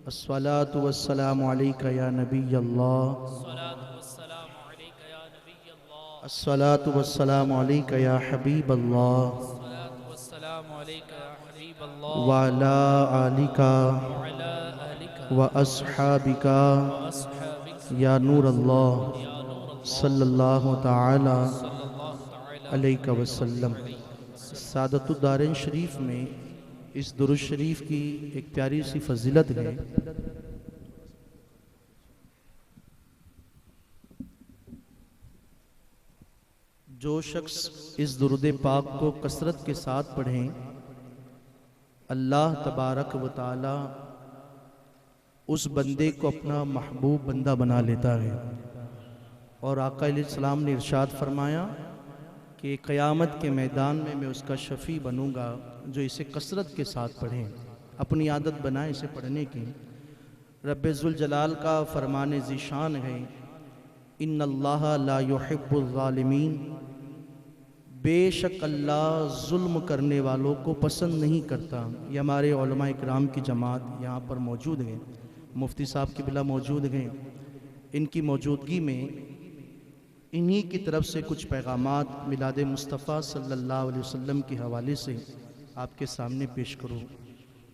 अस्सलातु वस्सलामु अलैका या नबी अल्लाह। अस्सलातु वस्सलामु अलैका या हबीब अल्लाह। व अला आलिका व अस्हाबिका या नूर अल्लाह सल्लल्लाहु तआला अलैका वसल्लम। सादतुद्दारैन शरीफ में इस दुरूद शरीफ की एक प्यारी सी फजीलत है। जो शख्स इस दुरूद पाक को कसरत के साथ पढ़ें, अल्लाह तबारक व तआला उस बंदे को अपना महबूब बंदा बना लेता है। और आका अलैहिस्सलाम ने इरशाद फरमाया कि क़यामत के मैदान में मैं उसका शफ़ी बनूंगा जो इसे कसरत के साथ पढ़ें। अपनी आदत बनाएं इसे पढ़ने की। रब्बे ज़ुल जलाल का फरमान ज़ीशान है, इन्नल्लाह ला युहिब्बुल ज़ालिमीन, बेशक अल्लाह जुल्म करने वालों को पसंद नहीं करता। ये हमारे उलमा इकराम की जमात यहाँ पर मौजूद है, मुफ्ती साहब की बिला मौजूद हैं। इनकी मौजूदगी में इन्हीं की तरफ से कुछ पैगामात मिलाद मुस्तफ़ा सल्लल्लाहु अलैहि वसल्लम के हवाले से आपके सामने पेश करूँ।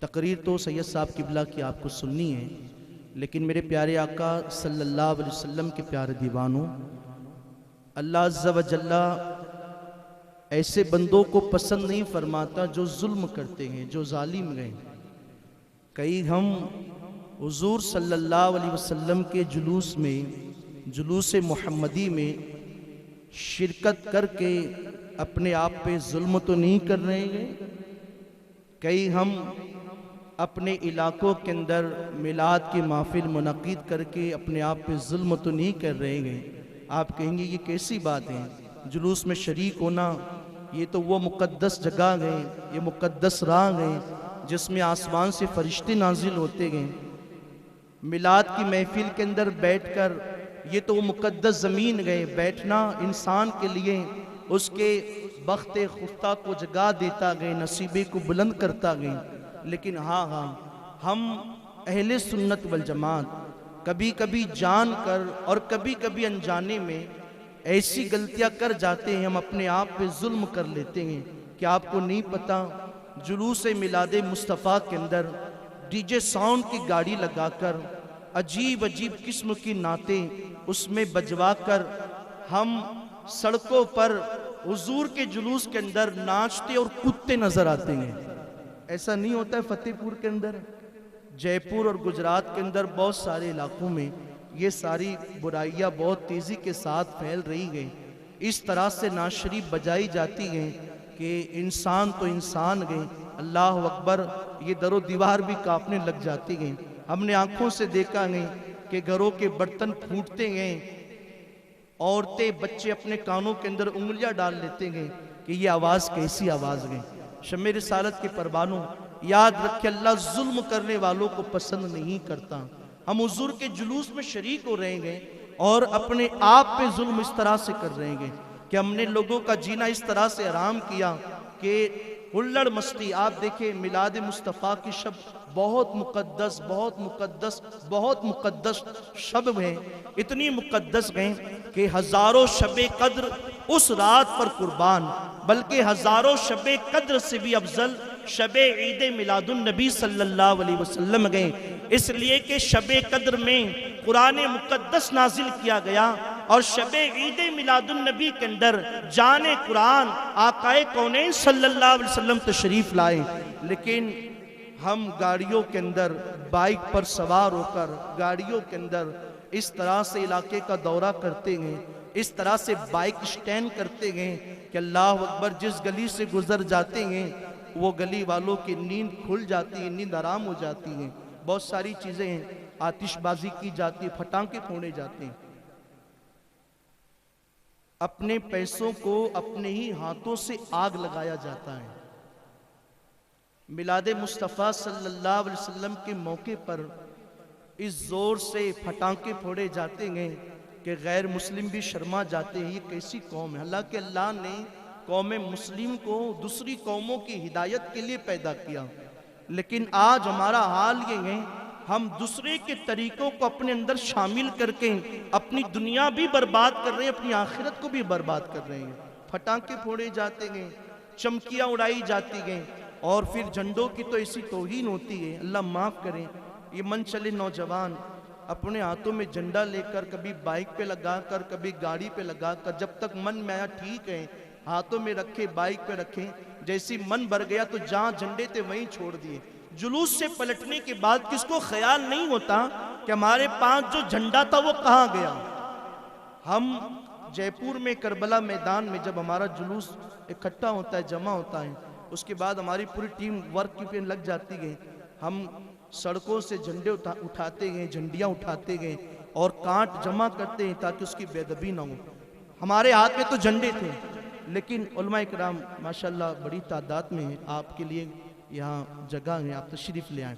तकरीर तो सैयद साहब किबला की आपको सुननी है, लेकिन मेरे प्यारे आका सल्लल्लाहु अलैहि वसल्लम के प्यारे दीवानों, अल्लाह अज़्ज़ा व जल्ला ऐसे बंदों को पसंद नहीं फरमाता जो जुल्म करते हैं, जो जालिम हैं। कई हम हुजूर सल्लल्लाहु अलैहि वसल्लम के जुलूस में, जुलूस मोहम्मदी में शिरकत करके अपने आप पे जुल्म तो नहीं कर रहे हैं। कई हम अपने इलाकों के अंदर मिलाद की महफिल मुनक़िद करके अपने आप पे जुल्म तो नहीं कर रहे हैं। आप कहेंगे ये कैसी बात है, जुलूस में शरीक होना, ये तो वो मुक़द्दस जगह गए, ये मुक़द्दस राह गए जिसमें आसमान से फरिश्ते नाजिल होते गए। मिलाद की महफिल के अंदर बैठकर ये तो वो मुक़द्दस ज़मीन गए। बैठना इंसान के लिए उसके बख्ते खुफ्ता को जगा देता गए, नसीबे को बुलंद करता गए। लेकिन हाँ, हम अहले सुन्नत वल जमात कभी कभी जान कर और कभी कभी अनजाने में ऐसी गलतियां कर जाते हैं, हम अपने आप पे जुल्म कर लेते हैं। कि आपको नहीं पता, जुलूस मिलाद मुस्तफ़ा के अंदर डीजे साउंड की गाड़ी लगाकर अजीब अजीब किस्म की नातें उसमें बजवा कर हम सड़कों पर हुजूर के जुलूस के अंदर नाचते और कूदते नजर आते हैं। ऐसा नहीं होता है फतेहपुर के अंदर, जयपुर और गुजरात के अंदर बहुत सारे इलाकों में ये सारी बुराइयां बहुत तेज़ी के साथ फैल रही हैं। इस तरह से नात शरीफ बजाई जाती हैं कि इंसान तो इंसान गए, अल्लाह अकबर, ये दरो दीवार भी कांपने लग जाती हैं। हमने आंखों से देखा है कि घरों के बर्तन फूटते हैं, औरतें बच्चे अपने कानों के अंदर उंगलियां डाल लेते हैं कि ये आवाज़ कैसी आवाज़ है। शम्मे रिसालत के परवानों, याद रखे अल्लाह जुल्म करने वालों को पसंद नहीं करता। हम हुजूर के जुलूस में शरीक हो रहे हैं और अपने आप पे जुल्म इस तरह से कर रहे हैं कि हमने लोगों का जीना इस तरह से आराम किया कि हुल्लड़ मस्ती। आप देखें मिलाद मुस्तफ़ा की शब बहुत मुक़द्दस, बहुत मुक़द्दस, बहुत मुक़द्दस शब है। इतनी मुक़द्दस हैं कि हज़ारों शबे कद्र उस रात पर कुर्बान, बल्कि हज़ारों शबे कद्र से भी अफजल शबे ईद मिलादुन नबी सल्लल्लाहु अलैहि वसल्लम गए। इसलिए कि शबे कद्र में कुरान मुक़द्दस नाजिल किया गया और शबे ईद मिलादुन नबी के अंदर जाने कुरान आकाए कौनैन सल्लल्लाहु अलैहि वसल्लम तशरीफ लाए। लेकिन हम गाड़ियों के अंदर बाइक पर सवार होकर गाड़ियों के अंदर इस तरह से इलाके का दौरा करते हैं, इस तरह से बाइक स्टैंड करते हैं कि अल्लाह अकबर, जिस गली से गुजर जाते हैं वो गली वालों की नींद खुल जाती है, नींद आराम हो जाती है। बहुत सारी चीज़ें हैं, आतिशबाजी की जाती है, फटाके फोड़े जाते हैं। अपने पैसों को अपने ही हाथों से आग लगाया जाता है। मिलाद मुस्तफ़ा सल्लल्लाहु अलैहि वसल्लम के मौके पर इस जोर से फटाके फोड़े जाते हैं कि गैर मुस्लिम भी शर्मा जाते हैं। ये कैसी कौम है? हालांकि अल्लाह ने कौम मुस्लिम को दूसरी कौमों की हिदायत के लिए पैदा किया, लेकिन आज हमारा हाल ये है हम दूसरे के तरीकों को अपने अंदर शामिल करके अपनी दुनिया भी बर्बाद कर रहे हैं, अपनी आखिरत को भी बर्बाद कर रहे हैं। फटाके फोड़े जाते गए, चमकियाँ उड़ाई जाती गई, और फिर झंडों की तो ऐसी तौहीन होती है, अल्लाह माफ़ करें। ये मन चले नौजवान अपने हाथों में झंडा लेकर कभी बाइक पे लगाकर कभी गाड़ी पे लगाकर, जब तक मन में आया ठीक है, हाथों में रखे, बाइक पे रखे, जैसी मन भर गया तो जहाँ झंडे थे वहीं छोड़ दिए। जुलूस से पलटने के बाद किसको ख्याल नहीं होता कि हमारे पास जो झंडा था वो कहाँ गया। हम जयपुर में करबला मैदान में जब हमारा जुलूस इकट्ठा होता है, जमा होता है, उसके बाद हमारी पूरी टीम वर्क पे लग जाती है। हम सड़कों से झंडे उठाते गए, झंडियाँ उठाते गए और कांट जमा करते हैं ताकि उसकी बेदबी ना हो। हमारे हाथ में तो झंडे थे, लेकिन उलमा इकराम माशाल्लाह बड़ी तादाद में है, आपके लिए यहाँ जगह है, आप तशरीफ ले आए।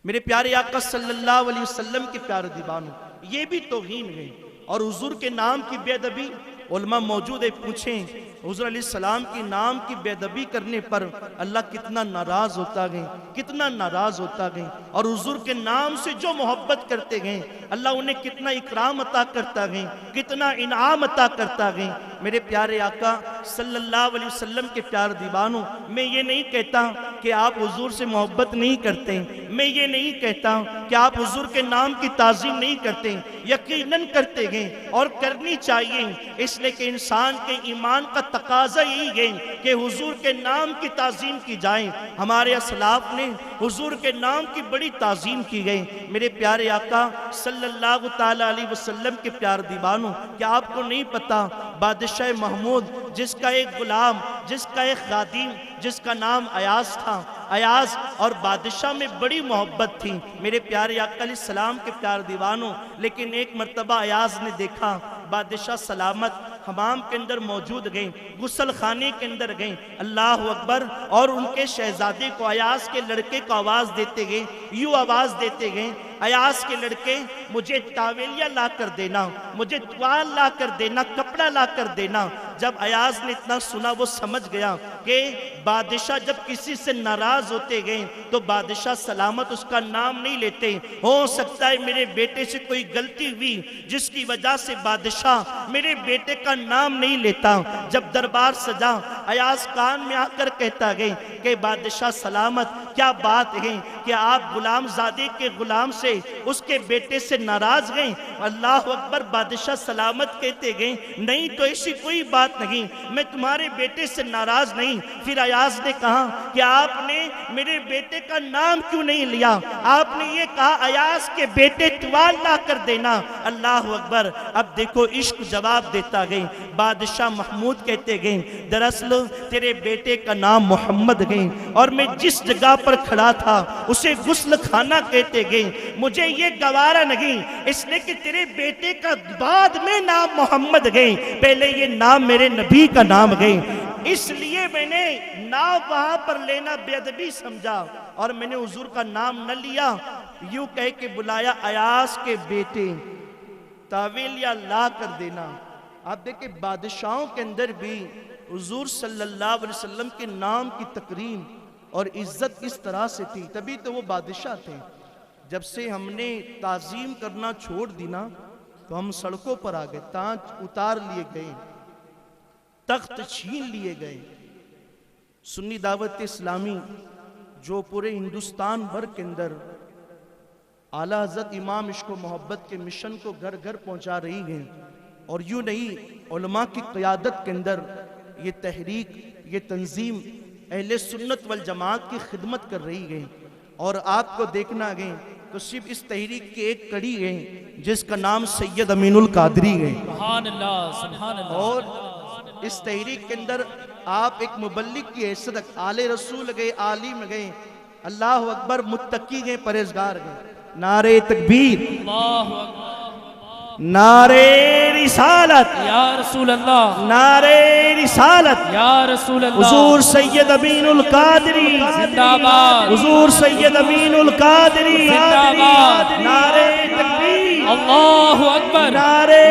मेरे प्यारे आका सल्लल्लाहु अलैहि वसल्लम के प्यारे दीवानों, ये भी तौहीन है और हुजूर के नाम की बेदबी। उलमा मौजूद है, पूछें हुजूर अलैहिस्सलाम की नाम की बेदबी करने पर अल्लाह कितना नाराज होता गए, कितना नाराज होता गए, और हुजूर के नाम से जो मोहब्बत करते गए अल्लाह उन्हें कितना इकराम अता करता गए, कितना इनाम अता करता गए। मेरे प्यारे आका सल्लल्लाहु अलैहि वसल्लम के प्यार दीवानों, मैं ये नहीं कहता कि आप हुजूर से मोहब्बत नहीं करते, मैं ये नहीं कहता कि आप हुजूर के नाम की ताज़ीम नहीं करते, यकीनन करते गए और करनी चाहिए, इसलिए कि इंसान के ईमान का तकाजा यही है कि हुजूर के नाम की ताज़ीम की जाए। हमारे असलाफ ने हुजूर के नाम की बड़ी ताज़ीम की गई। मेरे प्यारे आका सल्लल्लाहु ताला अलैहि वसल्लम के प्यार दीवानों, क्या आपको नहीं पता बादशाह महमूद, जिसका एक गुलाम, जिसका एक खादिम, जिसका नाम अयाज था, अयाज और बादशाह में बड़ी मोहब्बत थी। मेरे प्यारे आका अलैहिस्सलाम के प्यार दीवानों, लेकिन एक मर्तबा अयाज ने देखा बादशाह सलामत हमाम के अंदर मौजूद गए, गुसल खाने के अंदर गए, अल्लाह अकबर, और उनके शहजादे को, अयाज के लड़के को आवाज़ देते गए, यूँ आवाज़ देते गए, अयाज के लड़के मुझे तावेलिया ला कर देना, मुझे तुआल ला कर देना, कपड़ा ला कर देना। जब अयाज ने इतना सुना वो समझ गया कि बादशाह जब किसी से नाराज होते गए तो बादशाह सलामत उसका नाम नहीं लेते। हो सकता है मेरे बेटे से कोई गलती हुई जिसकी वजह से बादशाह मेरे बेटे का नाम नहीं लेता। जब दरबार सजा, अयाज कान में आकर कहता गए कि बादशाह सलामत, क्या बात है कि आप गुलामजादे के गुलाम से, उसके बेटे से नाराज गए? अल्लाह अकबर। बादशाह सलामत कहते गए नहीं तो ऐसी कोई बात नहीं, मैं तुम्हारे बेटे से नाराज नहीं। फिर अयाज ने कहा कि आपने मेरे बेटे का नाम क्यों नहीं लिया? आपने ये कहा अयाज के बेटे तुआल ला कर देना। अल्लाह अकबर। अब देखो इश्क जवाब देता गए। बादशाह महमूद कहते गए दरअसल तेरे बेटे का नाम मोहम्मद गए और मैं जिस जगह पर खड़ा था उसे गुस्ल खाना कहते गए। मुझे ये गवारा नहीं इसलिए कि तेरे बेटे का बाद में नाम मोहम्मद गए, पहले ये नाम मेरे नबी का नाम गए, इसलिए मैंने नाम वहां पर लेना बेअदबी समझा और मैंने हुजूर का नाम न लिया। यूं कह के बुलाया अयास के बेटे, तावेलिया ला कर देना। आप देखिए बादशाहों के अंदर भी हुजूर सल्लल्लाहु अलैहि वसल्लम के नाम की तकरीम और इज्जत इस तरह से थी, तभी तो वो बादशाह थे। जब से हमने ताज़ीम करना छोड़ दी ना तो हम सड़कों पर आ गए, ताज उतार लिए गए, तख्त छीन लिए गए। सुन्नी दावत इस्लामी जो पूरे हिंदुस्तान भर के अंदर आला हज़रत इमाम इश्क व मोहब्बत के मिशन को घर घर पहुंचा रही है, और यूं नहीं उलमा की क़यादत के अंदर ये तहरीक, ये तंजीम अहले सुन्नत वल जमात की खिदमत कर रही है। और आपको देखना गए तो सिर्फ इस तहरीक की एक कड़ी है जिसका नाम सैयद अमीनुल कादरी है। सुभान अल्लाह, सुभान अल्लाह। और इस तहरीक के अंदर आप एक मुबल्लिग की हैसियत, आले रसूल गए, आलिम गए, अल्लाह अकबर, मुत्तकी गए, परहेजगार गए। नारे तकबीर, अल्लाहु अकबर, नारे रिसालत या रसूल अल्लाह, नारे रिसालत या रसूल अल्लाह। हुजूर सैयद अमीनुल कादरी जिंदाबाद, हुजूर सैयद अमीनुल कादरी जिंदाबाद। नारे तकबीर, अल्लाहु अकबर, नारे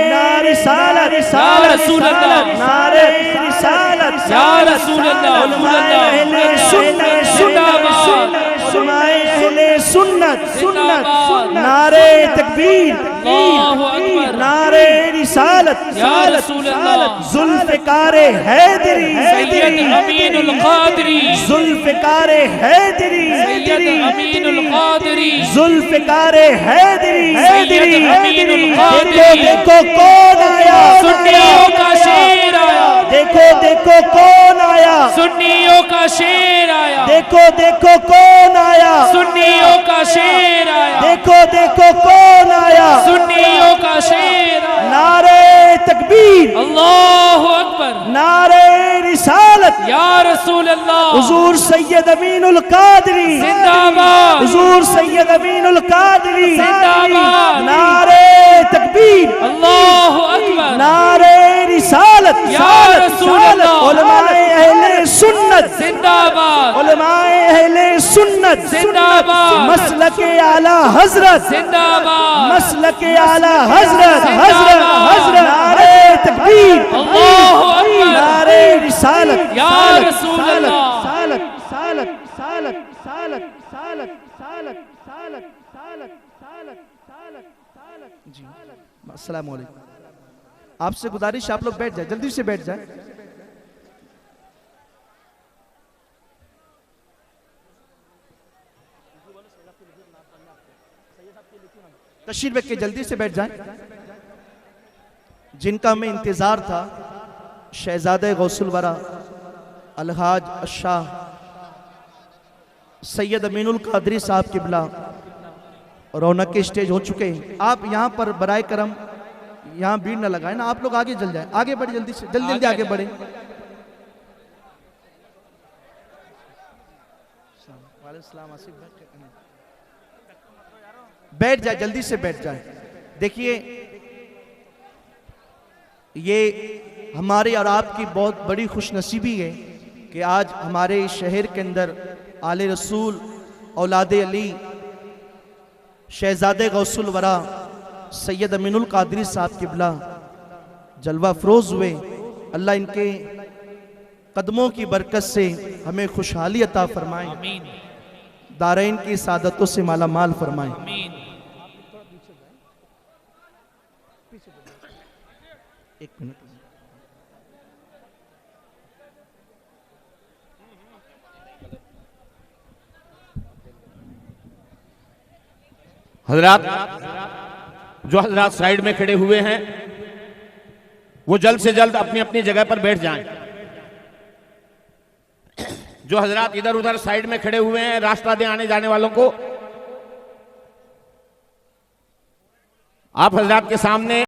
रिसालत, या रसूल अल्लाह, नारे रिसालत, या रसूल अल्लाह, उलमाए अहले सुन्नत, जिंदाबाद, उलमाए अहले सुन्नत सुन्नत जिंदाबाद। नारे तकबीर अल्लाहु अकबर। नारे रिसालत या रसूल अल्लाह। जुल्फ़िकारे हैदरी सैयद अमीनुल कादरी। जुल्फ़िकारे हैदरी सैयद अमीनुल कादरी। जुल्फ़िकारे हैदरी सैयद अमीनुल कादरी। देखो कौन आया, सुन्नियों का शेर आया। देखो देखो कौन आया, सुन्नियों का शेर आया। देखो देखो कौन आया, सुन्नियों का शेर आया। देखो देखो कौन आया, सुन्नियों का शेर आया। नारे तकबीर अल्लाहु अकबर। नारे रिसालत या रसूल अल्लाह। हुजूर सैयद अमीनुल कादरी जिंदाबाद। हुजूर सैयद अमीनुल कादरी जिंदाबाद। नारे तकबीर अल्लाहु अकबर। नारे रिसालत या रसूल अल्लाह। उलमाए अहले सुन्नत जिंदाबाद। उलमाए अहले सुन्नत जिंदाबाद। मसलके आला हजरत जिंदाबाद। मसलके आला हजरत जिंदाबाद। हजरत नारे तकबीर अल्लाहु अकबर। नारे रिसालत या रसूल अल्लाह। सालत सालत सालत सालत सालत सालत सालत सालत सालत सालत सालत जी। अस्सलाम वालेकुम। आपसे गुजारिश आप लोग बैठ जाए, जल्दी से बैठ जाए। तशरीफ रख के जल्दी से बैठ जाए। जिनका हमें इंतजार था, शहजादे गौसुल वरा अलहाज अशाह सैयद अमीनुल कादरी साहब किबला रौनक के स्टेज हो चुके हैं। आप यहाँ पर बराए करम यहाँ भीड़ न लगाए ना, आप लोग आगे चल जाए, आगे बढ़े जल्दी से, जल्दी जल्दी आगे बढ़े। बैठ जाए, जल्दी से बैठ जाए। देखिए ये हमारे और आपकी बहुत बड़ी खुशनसीबी है कि आज हमारे इस शहर के अंदर आले रसूल औलादे अली शहजादे गौसुल वरा सैयद अमीनुल कादरी साहब किबला जलवा फरोज हुए। अल्लाह इनके कदमों की बरकत से हमें खुशहाली अता फरमाए, आमीन दारैन की सादतों से माला माल फरमाए। आमीन। एक मिनट। हजरात, जो हजरात साइड में खड़े हुए हैं वो जल्द से जल्द अपनी अपनी जगह पर बैठ जाएं। जो हजरात इधर उधर साइड में खड़े हुए हैं, रास्ता दें आने जाने वालों को। आप हजरात के सामने